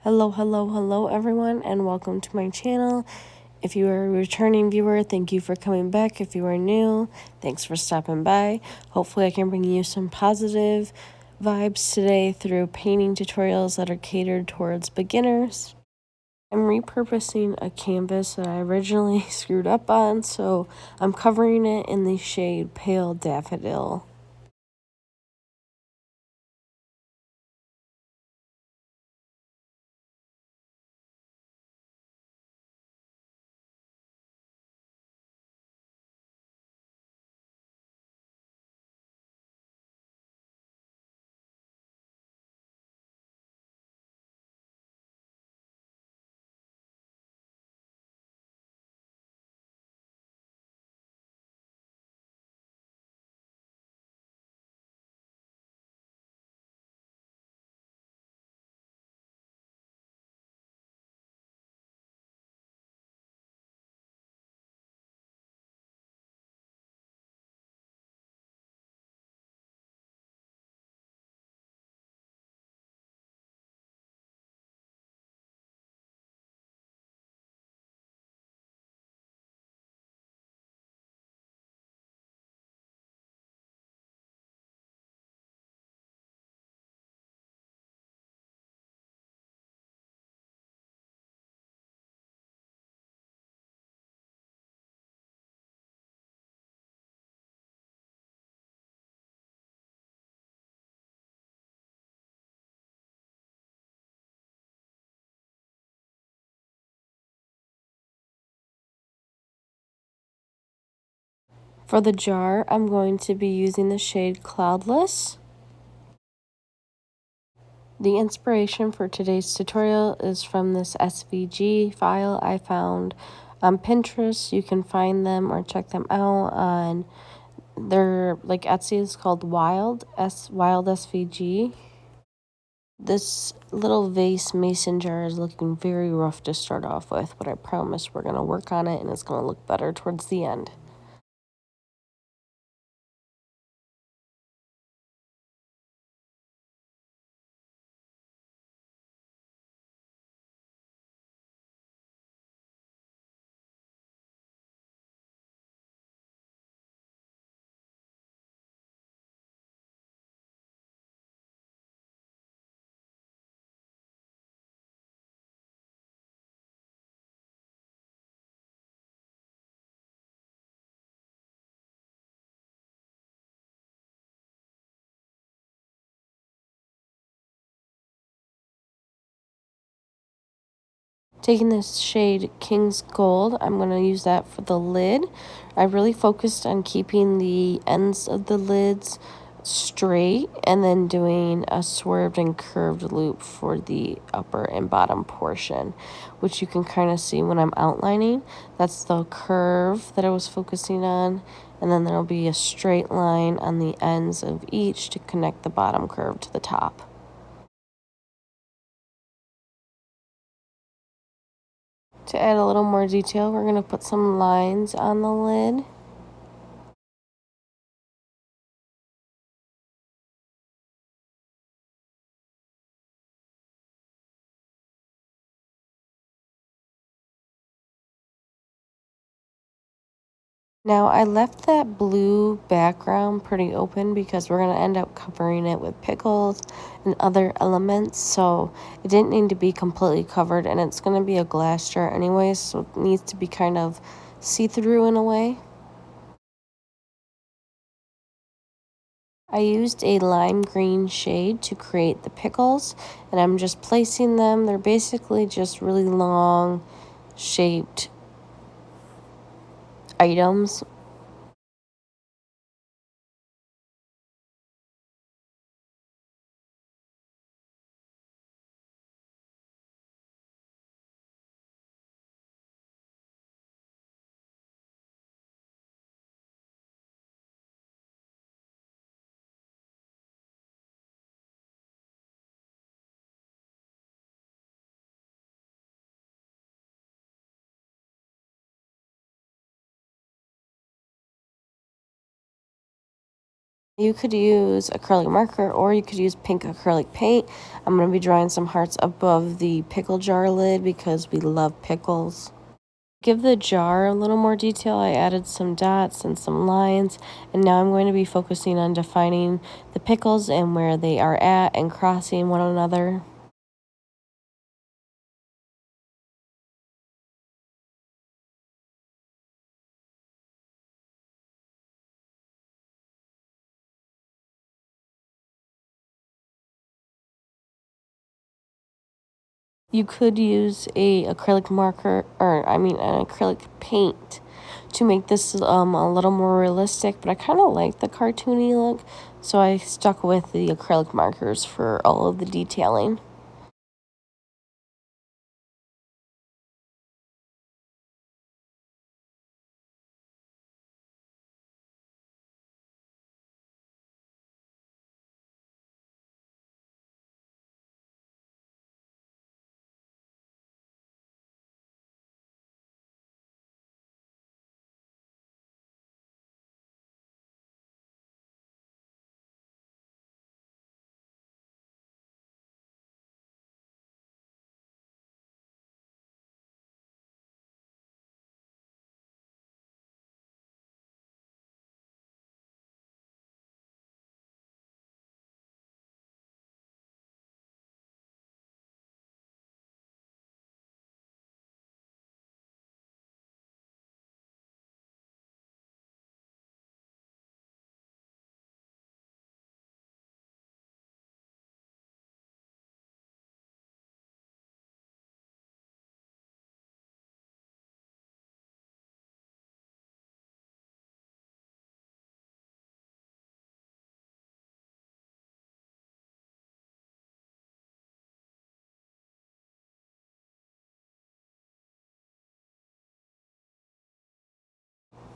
Hello everyone, and welcome to my channel. If you are a returning viewer, thank you for coming back. If you are new, thanks for stopping by. Hopefully I can bring you some positive vibes today through painting tutorials that are catered towards beginners. I'm repurposing a canvas that I originally screwed up on, so I'm covering it in the shade Pale Daffodil. For the jar, I'm going to be using the shade Cloudless. The inspiration for today's tutorial is from this SVG file I found on Pinterest. You can find them or check them out on their Etsy is called Wild SVG. This little vase mason jar is looking very rough to start off with, but I promise we're going to work on it and it's going to look better towards the end. Taking this shade King's Gold, I'm going to use that for the lid. I really focused on keeping the ends of the lids straight and then doing a swerved and curved loop for the upper and bottom portion, which you can kind of see when I'm outlining. That's the curve that I was focusing on, and then there'll be a straight line on the ends of each to connect the bottom curve to the top. To add a little more detail, we're going to put some lines on the lid. Now I left that blue background pretty open because we're going to end up covering it with pickles and other elements, so it didn't need to be completely covered, and it's going to be a glass jar anyway, so it needs to be kind of see-through in a way. I used a lime green shade to create the pickles, and I'm just placing them. They're basically just really long shaped items. You could use acrylic marker or you could use pink acrylic paint. I'm going to be drawing some hearts above the pickle jar lid because we love pickles. Give the jar a little more detail. I added some dots and some lines, and now I'm going to be focusing on defining the pickles and where they are at and crossing one another. You could use a acrylic marker, or I mean an acrylic paint to make this a little more realistic, but I kind of like the cartoony look, so I stuck with the acrylic markers for all of the detailing.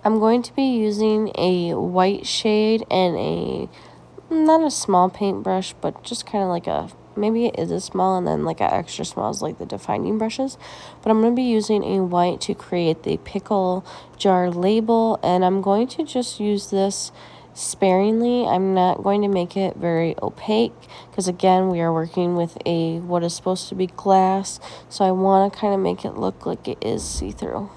I'm going to be using a white shade and not a small paintbrush, but just kind of like maybe it is a small and then like an extra small is like the defining brushes. But I'm going to be using a white to create the pickle jar label, and I'm going to just use this sparingly. I'm not going to make it very opaque because again we are working with what is supposed to be glass, so I want to kind of make it look like it is see-through.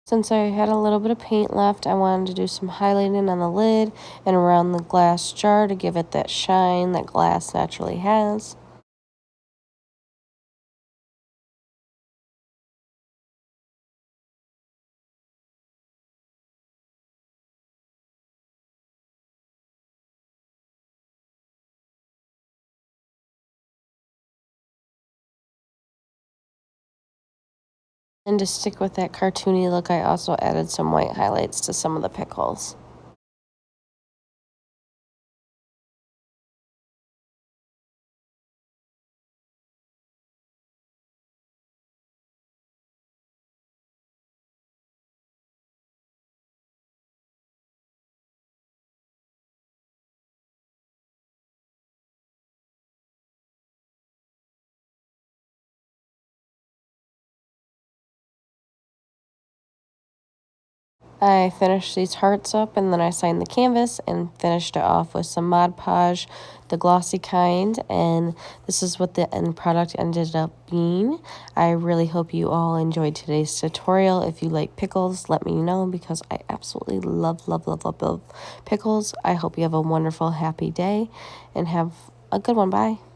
Since I had a little bit of paint left, I wanted to do some highlighting on the lid and around the glass jar to give it that shine that glass naturally has. And to stick with that cartoony look, I also added some white highlights to some of the pickles. I finished these hearts up and then I signed the canvas and finished it off with some Mod Podge, the glossy kind, and this is what the end product ended up being. I really hope you all enjoyed today's tutorial. If you like pickles, let me know because I absolutely love, love, love, love, love pickles. I hope you have a wonderful, happy day and have a good one. Bye.